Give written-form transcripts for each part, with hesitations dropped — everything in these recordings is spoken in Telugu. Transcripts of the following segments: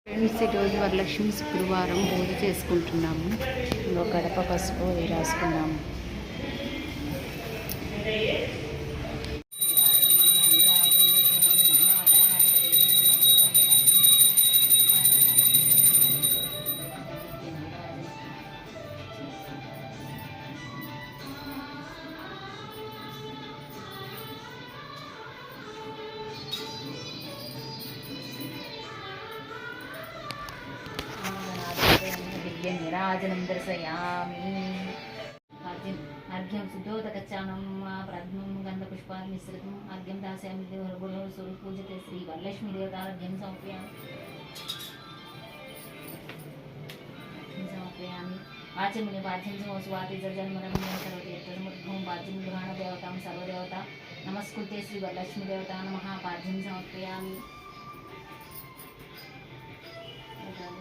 ఫ్రెండ్స్, ఈరోజు వరలక్ష్మి శుక్రవారం పూజ చేసుకుంటున్నాము. ఇంకో గడప పసుపు రాసుకున్నాము. निराजनं दर्शयामि. अर्घ्यं शुद्धोदकच्चानं प्रथमं गन्धपुष्पान्मिश्रितम् अर्घ्यं दास्यामि. स्वरूप पूजते श्री वरलक्ष्मी देवतार्घ्यं समर्पयामि. वाचमिने वाच्यं स्वाति जन्मनं करोति तदमुद्भवं वाच्यं गृहाण देवतां सर्वदेवता नमस्कुते श्री वरलक्ष्मी देवता नमः. वाच्यं समर्पयामि.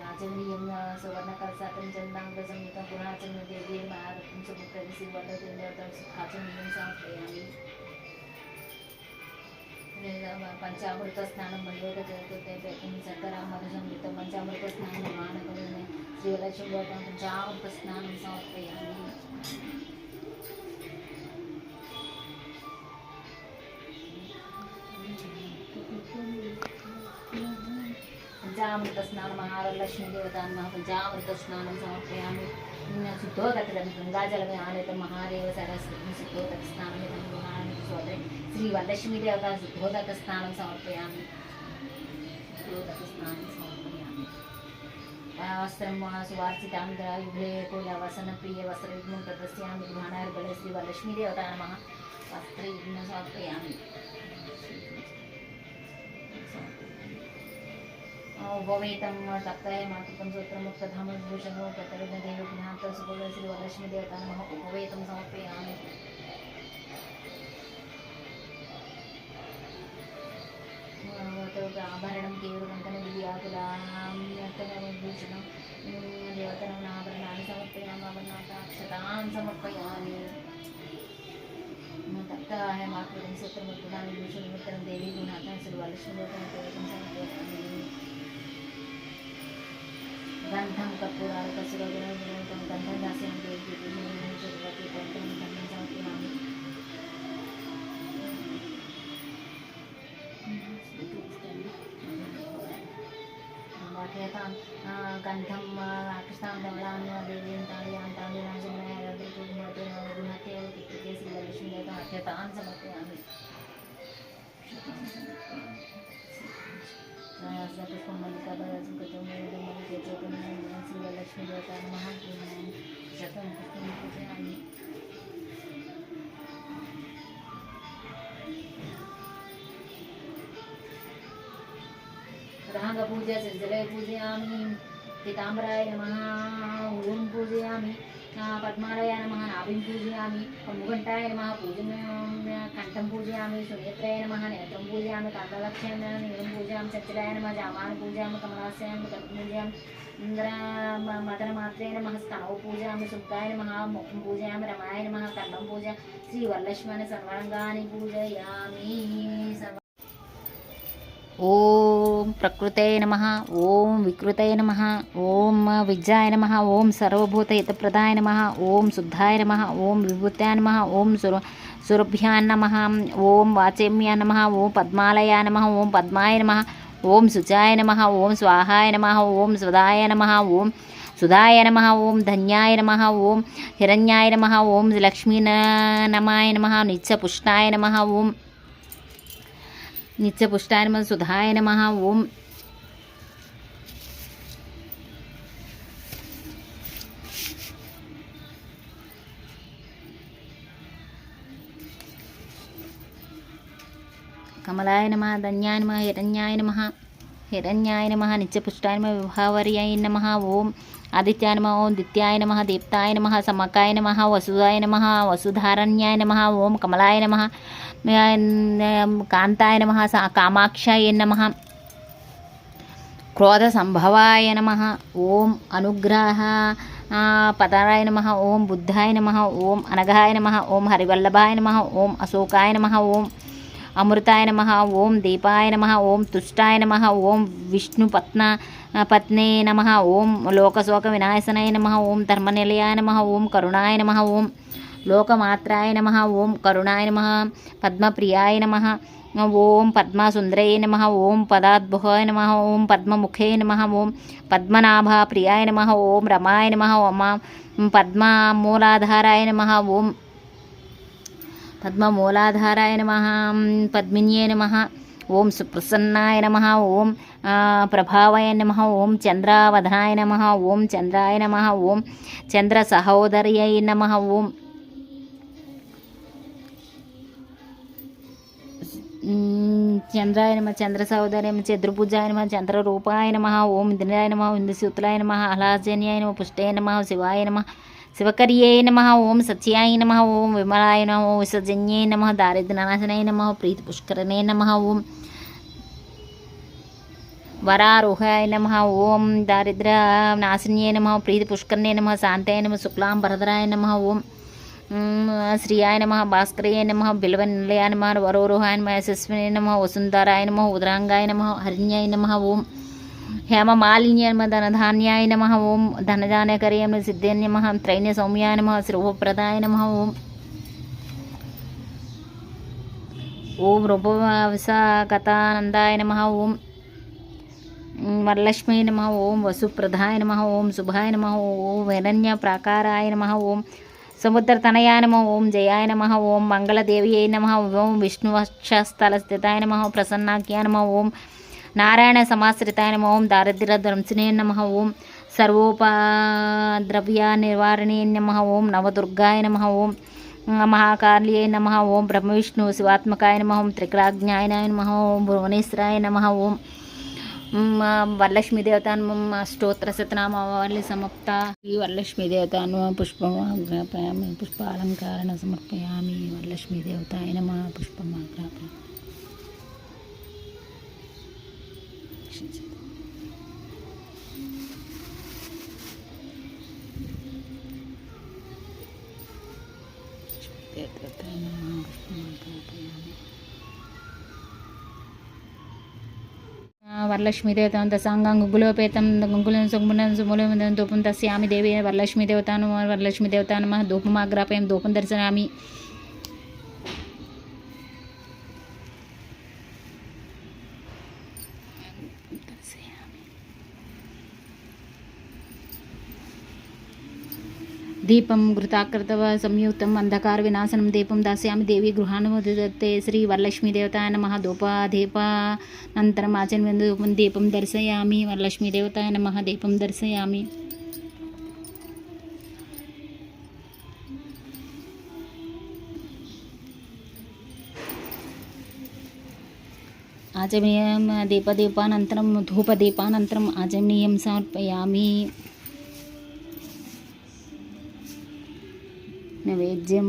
राजनीयं सुवर्णकलशातं चन्दाङ्गसंयुतं पुराचन्द्र देवी महारत्नं सुमुखं श्रीवरदेवतां सुखाचमीयं समर्पयामि. पंचामृतस्नानं मण्डोदकचतुर्थे सकरामरसंयुतं पंचामृतस्नानं मानकं श्रीवरलक्ष्मी देवतां पंचामृतस्नानं समर्पयामि. पंचामृतस्नानं महावरलक्ष्मी देवतां पंचामृतस्नानं समर्पयामि. शुद्धोदकं गंगाजलमे आनेतं महादेव सरस्वती शुद्धोदकस्नानं सोदरे श्री वरलक्ष्मी देवता शुद्धोदकस्नानं समर्पयामि. शुद्धोदकस्नानं समर्पयामि. वस्त्रं सुवार्चितायुधे कुलवसनप्रिय वस्त्रयुग्मं प्रदर्शयामि. गृहाणार्गले श्री वरलक्ष्मी देवता नमः. वस्त्रयुग्मं समर्पयामि. उपवेतं तप्ताय मातृकं सूत्रमुक्तधामभूषणो प्रतिविघ्नदेवघ्नान्तं सुभग श्री वरलक्ष्मी देवता नमः. उपवेतं समर्पयामि. आभरणं केवलकङ्कणविधियाकुलाभूषणं देवतानाम् आभरणानि समर्पयामि. आभरणाक्षतान् समर्पयामि. तप्ताय मातृकं सूत्रमुक्तधामभूषणोत्तरं देवी गुणात्मं श्री वरलक्ष्मी देवता समर्पयामि. गंधम कर्पूरार्कसुरगुणं गंधं दास्यामि. देवी गंधं समर्पयामि. गंधं कृष्णां धवलां देवीं तां गुणते श्री वरलक्ष्मी देवता अक्षतान् समर्पयामि. पुष्पं मल्लिका श्री वरलक्ष्मी देवता नमः. शतं पुष्पं पूजयामि. रागपूजा जले पूजयामि. पीताम्बराय नमः. ऊं पूजयामि. पद्मालय नमः. नाभिं पूजयामि. मुघण्टाय नमः. पूजन कंठं पूजयामि. सुनेत्राय नमः. नेत्रं पूजयामि. कान्तलक्ष्याय नीलं पूजयामि. चञ्चलाय नमः. जामानं पूजयामि. कमलास्याय पूजयामि. इंद्र मदनमात्रे नमः. स्तनौ पूजयामि. सुप्ताय नमः. मुखं पूजयामि. रमाय नमः. कर्णं पूजयामि. श्री वरलक्ष्मी सर्वांगानि पूजयामि. ओम प्रकृतये नमः. ओम विकृतये नमः. ओम विज्जाय नमः. ओम सर्वभूतहितप्रदाय नमः. ओम शुद्धाय नमः. ओम विभूत्याय नमः. ओम सुरभ्यां नमः. ओम वाचेम्यां नमः. ओम पद्मालयाय नमः. ओम पद्माय नमः. ओम शुचाय नमः. ओम स्वाहाय नमः. ओम स्वदाय नमः. ओम सुधाय नमः. ओम धन्याय नमः. ओम हिरण्याय नमः. ओम लक्ष्मी नमाय नमः. नित्यपुष्टाय नमः. ओम नित्यपुष्टाय नमः. सुधाय नमः. ओम कमलाय नमः. धन्याय नमः. हिरण्याय नमः. हिरण्याय नमः. नित्यपुष्टाय नमः. विभावर्याय नमः. ओम आदित्याय नमः. ओम दित्याय नमः. दीप्ताय नमः. समकाय नमः. वसुधाय नमः. वसुधारण्याय नमः. ओम कमलाय नमः. कांताय नमः. कामाक्षाय नमः. क्रोध संभवाय नमः. ओम अनुग्रह पदाराय नमः. ओम बुद्धाय नमः. ओम अनघाय नमः. ओम हरिवल्लभाय नमः. ओम अशोकाय नमः. ओम అమృతాయ నమః ఓం దీపాయ నమః ఓం తుష్టాయ నమః ఓం పత్నే నమః ఓం లోకశోక వినాశనాయ నమః ఓం ధర్మనిలయాయ నమః ఓం కరుణాయ నమః ఓం లోకమాత్రాయ నమః ఓం కరుణాయ నమః పద్మప్రియాయ నమః ఓం పద్మసుందరాయ నమః ఓం పదాద్భుతాయ నమః ఓం పద్మముఖే నమః ఓం పద్మనాభప్రియాయ నమః ఓం రమాయ నమః ఓం పద్మమూలాధారాయ నమః ఓం పద్మమూలాధారాయ నమః పద్మిన్యే నమః ఓం సుప్రసన్నాయ నమః ఓం ప్రభావాయ నమః ఓం చంద్రవదనాయ నమః ఓం చంద్రాయ నమః ఓం చంద్ర సహోదర్యై నమః ఓం చంద్రాయ నమ చంద్ర సహోదర్య చంద్రభుజాయ నమ చంద్రరూపాయ నమ ఓం ఇంద్రాయ నమ ఇంద్రసూత్రాయ నమ అహ్లాజన్యాయ నమ పుష్టాయ నమ శివాయ నమ శివకర్యే నమ ఓం సత్యాయ నమ ఓం విమలాయ నమ ఓం విసర్జన్యే నమ దారిద్ర్యనాశనాయ నమ ప్రీతి పుష్కరణే నమ ఓం వరారోహాయ నమ ఓం దారిద్ర్య నాశన్యే నమ ప్రీతి పుష్కరణే నమ శాంతాయ నమ శుక్లాంబరధరాయ నమ ఓం శ్రీయాయ నమ భాస్కరాయ నమ బిల్వనిలయాయ నమ వరోరోహాయ నమ యశస్వినే నమ వసుంధరాయ నమ ఉదరాంగాయ నమ హరిణ్యాయ నమ ఓం హేమమాలిన్యాయ నమ ధనధాన్యాయ నమ ఓం ధనధాన్యకర్య నమ సిద్ధాయ నమ త్రైన్య సౌమ్యాయ నమ శుభప్రదాయ నమ ఓం ఓం రూపవిశాఖతానందాయ నమ ఓం వరలక్ష్మీ నమ ఓం వసుప్రదాయ నమ ఓం శుభాయ నమ ఓం హిరణ్య ప్రాకారాయ నమ ఓం సముద్రతనయాయ నమ ఓం జయాయ నమ ఓం మంగళదేవ్యై నమ ఓం విష్ణువక్షస్థలస్థితాయ నమ ప్రసన్నాఖ్యాయ నమ ఓం నారాయణ సమాశ్రితాయ నమ ఓం దారిద్ర్యధ్వంసినే నమ ఓం సర్వోపద్రవ్య నివారణే నమ ఓం నవదుర్గాయ నమ ఓం మహాకాళ్యై నమ ఓం బ్రహ్మవిష్ణు శివాత్మకాయ నమ ఓం త్రికరాజ్ఞాయ నమ ఓం భువనేశ్వరాయ నమ ఓం వరలక్ష్మీ దేవతాను స్తోత్ర శతనామావళి సమాప్త ఈ వరలక్ష్మీ దేవతాను పుష్పమాగ్రాపయామి పుష్పాలంకారణ సమర్పయామి వరలక్ష్మీ దేవతాయ నమః పుష్పమాగ్రాపయామి వరలక్ష్మీ దేవతాను దశాంగం గుగ్గులోపేతం గుంగులం సుగుణం సుమూలం ధూపం దస్యామి దేవి వరలక్ష్మీ దేవతాను వరలక్ష్మీ దేవతాను ధూపమాగ్రాపయం ధూపం దర్శయామి దీపం ఘృతాకృతవ సంయుక్తం అంధకార వినాశనం దీపం దాస్యామి దేవి గృహానుమోదతే శ్రీ వరలక్ష్మీ దేవతాయ నమః ధూపాదీపానంతరం ఆచరణ దీపం దర్శయామి వరలక్ష్మీ దేవతాయ నమః దీపం దర్శయామి ఆచమనీయం దీపదీపానంతరం ధూపదీపానంతరం ఆచమనీయం సమర్పయామి నైవేద్యం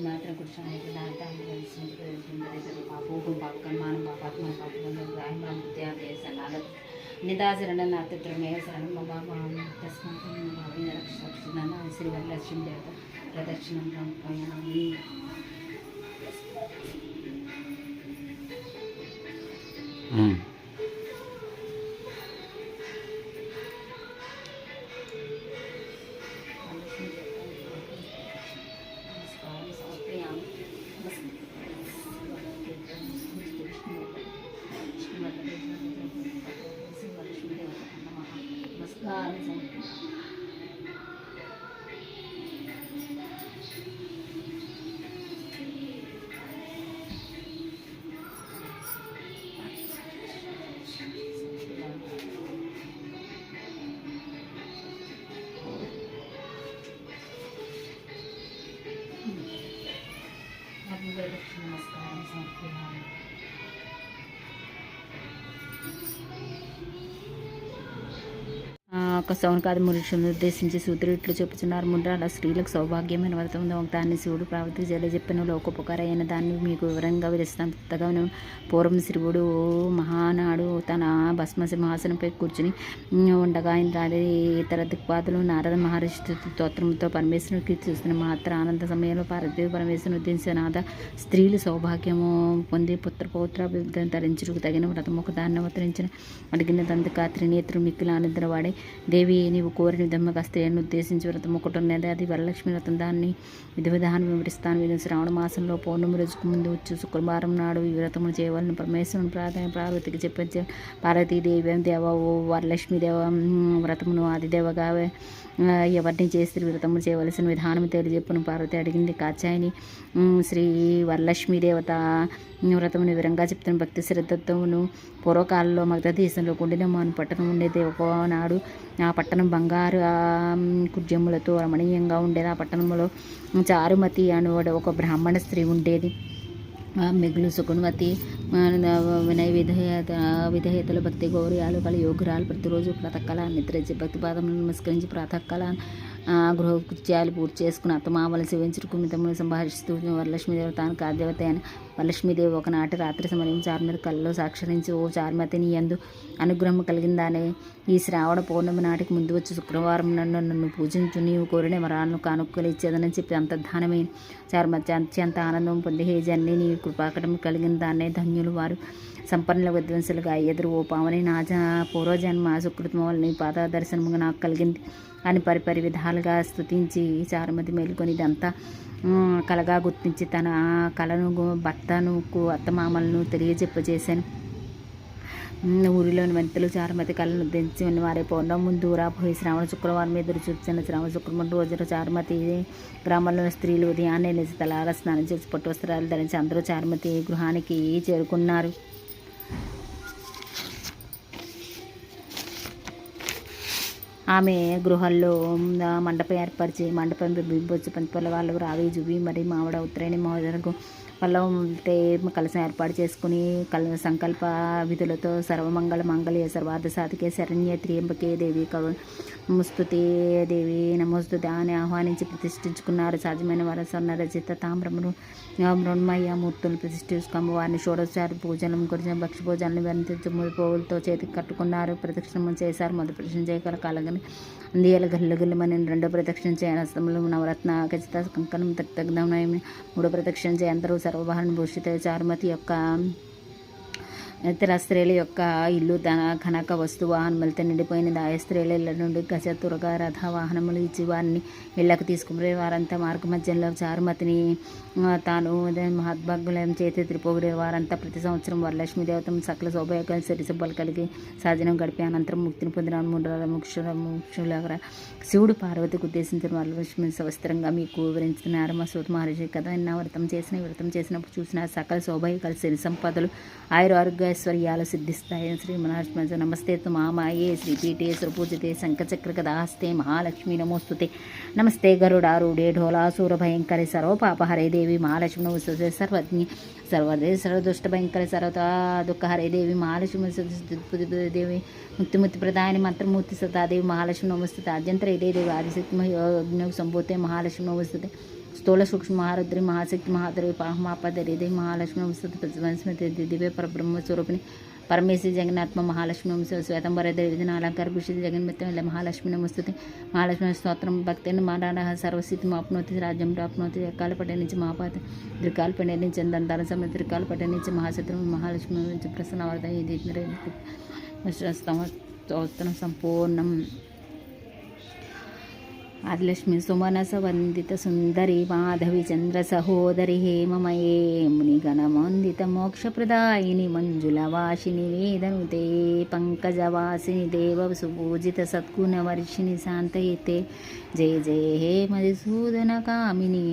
మాత్రం కృష్ణానికి దాంతాన్ని కలిసి పాపం పాపకన్మానం పాపాత్మ పాపం రాయమానం త్యాగ నిదాశరణనాథ ద్రమేయ శరణం మమ తస్మాత్ భావేన రక్షణ శ్రీ వరలక్ష్మీ దేవత ప్రదక్షిణం సమర్పయామి. నమస్కారం సమర్పయామి. ఒక సౌనకాది మురుషులను ఉద్దేశించి సూత్రుడు ఇట్లు చెప్పుచున్నారు. ముండ్రాల స్త్రీలకు సౌభాగ్యమైన వ్రతం దాన్ని శివుడు ప్రావతి జల చెప్పిన లోకోపకారైన దాన్ని మీకు వివరంగా విరస్తాను. పూర్వం శివుడు మహానాడు తన భస్మ సింహాసనంపై కూర్చుని ఉండగా ఇంద్రాది ఇతర దిక్పాదులు నారద మహర్షి స్తోత్రంతో పరమేశ్వరునికి చూస్తున్న మాత్ర ఆనంద సమయంలో పార్వతీదేవి పరమేశ్వరుని ఉద్దేశించినాద స్త్రీలు సౌభాగ్యము పొంది పుత్రపౌత్రాభివృద్ధిని ధరించుటకు తగిన వ్రతం ఒక దాన్ని అవతరించిన అడిగిన దంతక త్రినేత్రుడు మిక్కిల ఆనందవాడే దేవి నీవు కోరిన విధముగా స్త్రీలను ఉద్దేశించి వ్రతం ఒకటి ఉన్నది. అది వరలక్ష్మి వ్రతం. దాన్ని విధి విధానం వివరిస్తాను. విధి శ్రావణ మాసంలో పౌర్ణమి రోజుకు ముందు వచ్చు శుక్రవారం నాడు ఈ వ్రతమును చేయవలను. పరమేశ్వరుని పార్వతికి చెప్పే పార్వతీదేవి దేవ ఓ వరలక్ష్మి దేవ వ్రతమును ఆదిదేవగా ఎవరిని చేసి వ్రతము చేయవలసిన విధానం తెలియజెప్పును. పార్వతి అడిగింది. కాచాయిని శ్రీ వరలక్ష్మి దేవత వ్రతమును వివరంగా చెప్తున్న భక్తి శ్రద్ధతోను పూర్వకాలంలో మగధ దేశంలో కుండినమ్మ అని పట్టణం ఉండేది. ఒకనాడు ఆ పట్టణం బంగారు కుడ్యములతో రమణీయంగా ఉండేది. ఆ పట్టణంలో చారుమతి అను ఒక బ్రాహ్మణ స్త్రీ ఉండేది. మిగులు సుగుణవతి విధేయతలు భక్తి గౌరయాలు కల యోగురాలు ప్రతిరోజు ప్రాతకాల నిద్రించి భక్తి పాదములను నమస్కరించి ప్రాతకాల గృహకృత్యాలు పూర్తి చేసుకుని అత్తమామలు సేవించుకు మితమును సంభాషిస్తూ వరలక్ష్మీదేవి తాను కాదేవత అని వరలక్ష్మీదేవి ఒకనాటి రాత్రి సమయం చార్మతి కళ్ళలో సాక్షరించి ఓ చార్మతిని యందు అనుగ్రహం కలిగిందానే ఈ శ్రావణ పౌర్ణమి నాటికి ముందు వచ్చి శుక్రవారం నన్ను పూజించు నీవు కోరిన వరాలను కానుక్కలు ఇచ్చేదనని చెప్పి అంతర్ధానమే చార్మతి అత్యంత ఆనందం పొంది హే జన్ని నీ కృపాకటం కలిగిన దాన్నే ధన్యులు వారు సంపన్నుల విధ్వంసులుగా ఎదురు ఓ పావని నా పూర్వజన్మ సుకృతం వల్ల నీ పాద దర్శనముగా నాకు కలిగింది అని పరిపరి విధాలుగా స్తుతించి చారుమతి మేలుకొని ఇదంతా కలగా గుర్తించి తన కళను భర్తను అత్తమామలను తెలియజెప్పజేశాను. ఊరిలోని వెంతలు చారుమతి కళను ఉద్దేశించి వారి పౌర్ణం ముందు రాబోయే శ్రావణ శుక్రవారం ఎదురు చూసిన శ్రావణ శుక్రవారం రోజున చారుమతి గ్రామంలోని స్త్రీలు ఉదయాన్నే లేచి తలార స్నానం చేసి పట్టు వస్త్రాలు ధరించి అందరూ చారుమతి గృహానికి చేరుకున్నారు. ఆమె గృహంలో మండపం ఏర్పరిచి మండపం బిబ్బొచ్చు పంతుల వాళ్ళు రావి జువి మరి మామిడ ఉత్తరాయణి మహోదరకు పల్లవంతే కలసం ఏర్పాటు చేసుకుని సంకల్ప విధులతో సర్వమంగళ మంగళ సర్వార్థ సాధికే శరణ్య త్రియంబకే దేవి నమస్తుతే దేవి నమస్తుతే అని ఆహ్వానించి ప్రతిష్ఠించుకున్నారు. సాధ్యమైన వారి స్వర్ణ రచిత తామ్రమును మృణ్మయ మూర్తులు ప్రతిష్ఠించుకుని వారిని షోడోపచార పూజలను గురించి భక్ష భోజనాలను వివరించి పువ్వులతో చేతికి కట్టుకున్నారు. ప్రదక్షిణం చేశారు. మొదటి ప్రదక్షిణ చేయగల కాలగని అందియాల గల్లుగల్లుమని రెండో ప్రదక్షిణ చేయనస్తములు నవరత్న ఖచ్చిత కంకణం తగ్నమని మూడో ప్రదక్షిణ చేయ అందరూ సర్వభారణ భూషిత చారుమతి యొక్క ఇతర స్త్రీల యొక్క ఇల్లు తన కనక వస్తు వాహనములతో నిండిపోయినది. ఆ స్త్రీల ఇళ్ళ నుండి గజ తురగా రథ వాహనములు ఇచ్చి వారిని ఇళ్లకు తీసుకుపోయే వారంతా మార్గ మధ్యంలో చారుమతిని తాను మహాద్భాగ్యులం చేతి త్రిపోగిరే వారంతా ప్రతి సంవత్సరం వరలక్ష్మీ దేవతను సకల సౌభాగ్యాలు సిరిసబ్బలు కలిగి సాధనం గడిపి అనంతరం ముక్తిని పొందిన ముక్షుల శివుడు పార్వతికి ఉద్దేశించిన వరలక్ష్మి సవస్త్రంగా మీకు వివరించుతున్నారు. మా సూత మహర్షి కదా వ్రతం చేసినప్పుడు చూసిన సకల సౌభాగ్యాలు సిరి సంపదలు ఆయురారోగ్యైశ్వర్యాలు సిద్ధిస్తాయి. శ్రీ మహాలక్ష్మి నమస్తే మామాయే శ్రీపీఠేశ్వర పూజితే శంఖచక్ర గదాస్తే మహాలక్ష్మి నమోస్తుతే నమస్తే గరుడారూఢే ఢోలాసూర భయంకరి సర్వపాపహరే దేవి మహాలక్ష్మి నమోస్తుతే సర్వజ్ఞి సర్వదే సర్వదుష్ట భయంకరి సర్వత దుఃఖహరే దేవి మహాలక్ష్మి దేవి ముక్తిముక్తి ప్రదాయని మంత్రమూర్తి సతాదేవి మహాలక్ష్మి నమోస్తుతే ఆద్యంతర ఇదే దేవి ఆదిశక్తి సంభూతే మహాలక్ష్మి నమోస్తుతే స్థూల సూక్ష్మ మహారుద్రి మహాశక్తి మహాదేవి పాహమాపదరి దేవి మహాలక్ష్మి నమోస్తుతే ప్రతిస్మృతి దివ్య పరబ్రహ్మ స్వరూపిణి పరమేశ్వరి జగన్నాత్మ మహాలక్ష్మి శ్వేతంబర దేవిజన అలంకార భూషిత జగన్మిత్తం మహాలక్ష్మి నమస్తుతి మహాలక్ష్మి స్తోత్రం భక్తిని మారాడ సర్వస్థితి ఆప్నోతి రాజ్యం ప్రాప్నోతి కాలపట నుంచి మహాపాత త్రికాలపట నుంచి దంతాల సమయ త్రికాలపట నుంచి మహాశత్రు మహాలక్ష్మి నుంచి ప్రసన్నవర్ధ ఇది స్తోత్రం సంపూర్ణం. ఆదిలక్ష్మి సుమనస వందిత సుందరి మాధవి చంద్ర సహోదరి హేమమయే మునిగణమందిత మోక్షప్రదాయిని మంజుల వాసిని వేదనుతే పంకజవాసిని దేవ సుపూజిత సద్గుణ వర్షిణి శాంతయితే జయ జయ హే మధుసూదన కామిని